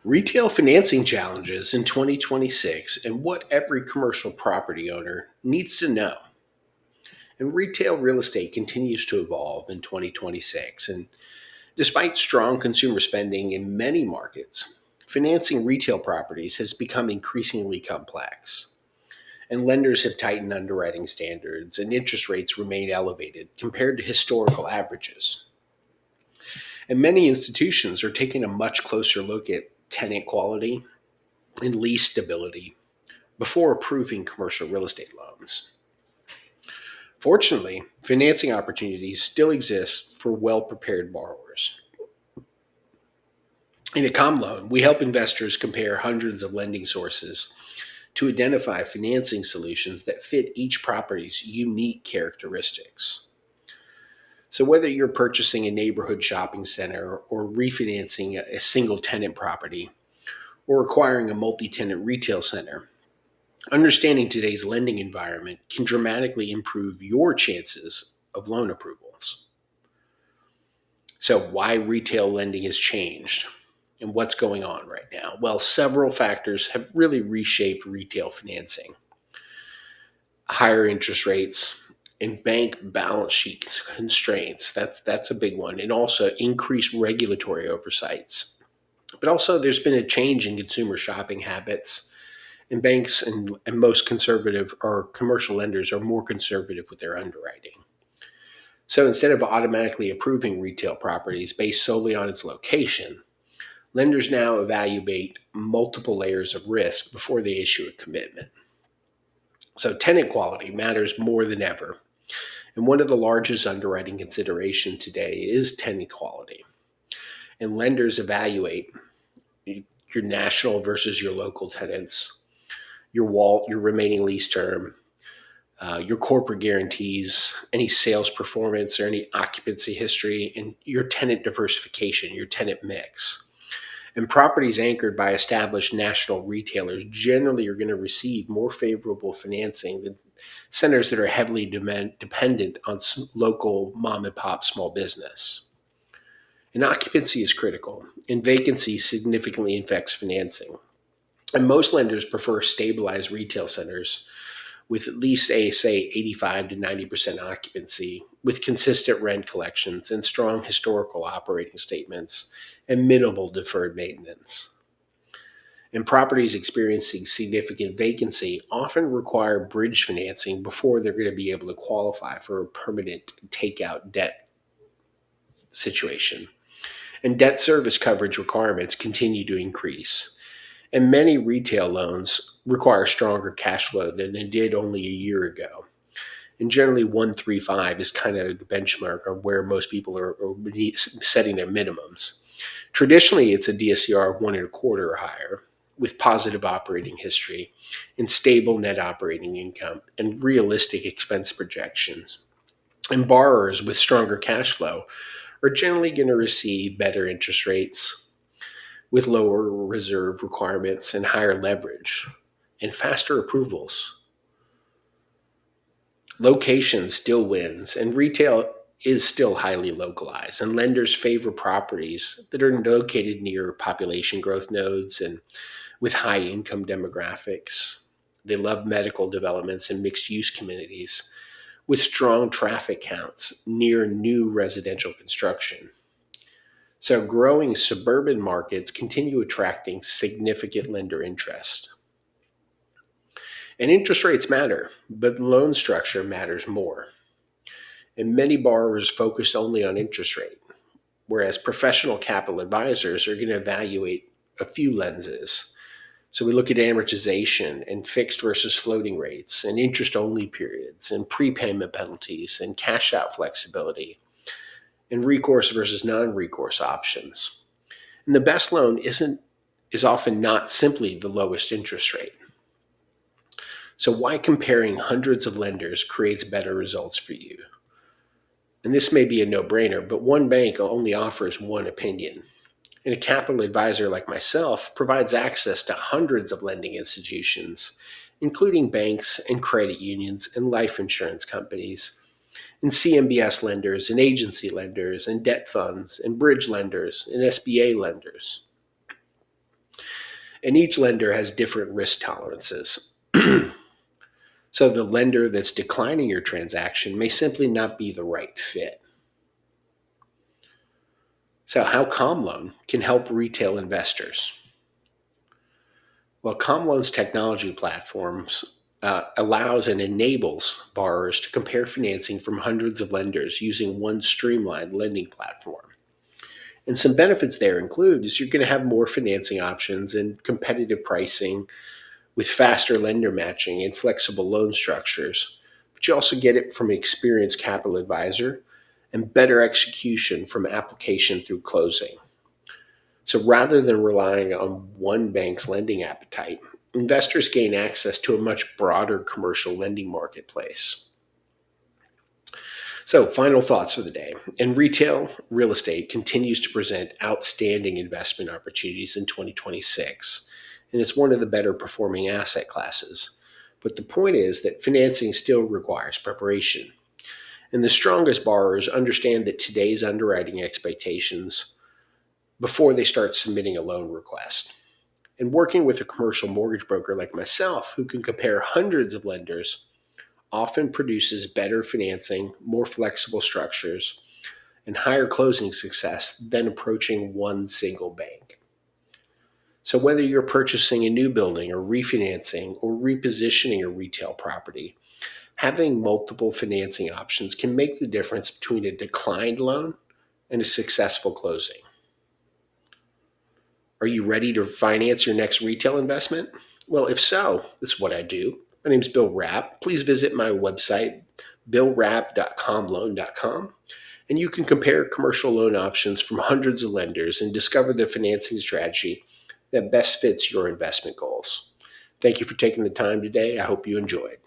Retail financing challenges in 2026 and what every commercial property owner needs to know. And retail real estate continues to evolve in 2026. And despite strong consumer spending in many markets, financing retail properties has become increasingly complex. And lenders have tightened underwriting standards and interest rates remain elevated compared to historical averages. And many institutions are taking a much closer look at tenant quality and lease stability before approving commercial real estate loans. Fortunately, financing opportunities still exist for well prepared borrowers. In a CommLoan, we help investors compare hundreds of lending sources to identify financing solutions that fit each property's unique characteristics. So, whether you're purchasing a neighborhood shopping center or refinancing a single tenant property or acquiring a multi tenant retail center, understanding today's lending environment can dramatically improve your chances of loan approvals. So, why retail lending has changed and what's going on right now? Well, several factors have really reshaped retail financing. Higher interest rates and bank balance sheet constraints, that's a big one, and also increased regulatory oversights. But also, there's been a change in consumer shopping habits, and banks and most conservative or commercial lenders are more conservative with their underwriting. So instead of automatically approving retail properties based solely on its location, lenders now evaluate multiple layers of risk before they issue a commitment. So tenant quality matters more than ever. And one of the largest underwriting consideration today is tenant quality. And lenders evaluate your national versus your local tenants, your remaining lease term, your corporate guarantees, any sales performance or any occupancy history, and your tenant diversification, your tenant mix. And properties anchored by established national retailers generally are going to receive more favorable financing than centers that are heavily dependent on local mom and pop small business. And occupancy is critical, and vacancy significantly affects financing. And most lenders prefer stabilized retail centers with at least say 85 to 90% occupancy, with consistent rent collections and strong historical operating statements and minimal deferred maintenance. And properties experiencing significant vacancy often require bridge financing before they're going to be able to qualify for a permanent takeout debt situation. And debt service coverage requirements continue to increase. And many retail loans require stronger cash flow than they did only a year ago. And generally, 135 is kind of the benchmark of where most people are setting their minimums. Traditionally, it's a DSCR of 1.25 or higher, with positive operating history and stable net operating income and realistic expense projections. And borrowers with stronger cash flow are generally going to receive better interest rates with lower reserve requirements and higher leverage and faster approvals. Location still wins, and retail is still highly localized, and lenders favor properties that are located near population growth nodes and with high income demographics. They love medical developments and mixed use communities with strong traffic counts near new residential construction. So, growing suburban markets continue attracting significant lender interest. And interest rates matter, but loan structure matters more. And many borrowers focus only on interest rate, whereas professional capital advisors are going to evaluate a few lenses. So we look at amortization and fixed versus floating rates and interest only periods and prepayment penalties and cash out flexibility and recourse versus non-recourse options. And the best loan is often not simply the lowest interest rate. So why comparing hundreds of lenders creates better results for you? And this may be a no-brainer, but one bank only offers one opinion. And a capital advisor like myself provides access to hundreds of lending institutions, including banks and credit unions and life insurance companies, and CMBS lenders and agency lenders and debt funds and bridge lenders and SBA lenders. And each lender has different risk tolerances. So the lender that's declining your transaction may simply not be the right fit. So how CommLoan can help retail investors? Well, CommLoan's technology platforms allows and enables borrowers to compare financing from hundreds of lenders using one streamlined lending platform. And some benefits there include is you're going to have more financing options and competitive pricing with faster lender matching and flexible loan structures. But you also get it from an experienced capital advisor and better execution from application through closing. So rather than relying on one bank's lending appetite, investors gain access to a much broader commercial lending marketplace. So, final thoughts for the day. In retail, real estate continues to present outstanding investment opportunities in 2026, and it's one of the better performing asset classes. But the point is that financing still requires preparation. And the strongest borrowers understand that today's underwriting expectations before they start submitting a loan request. And working with a commercial mortgage broker like myself, who can compare hundreds of lenders, often produces better financing, more flexible structures, and higher closing success than approaching one single bank. So whether you're purchasing a new building or refinancing or repositioning a retail property, having multiple financing options can make the difference between a declined loan and a successful closing. Are you ready to finance your next retail investment? Well, if so, that's what I do. My name is Bill Rapp. Please visit my website, billrapp.commloan.com, and you can compare commercial loan options from hundreds of lenders and discover the financing strategy that best fits your investment goals. Thank you for taking the time today. I hope you enjoyed.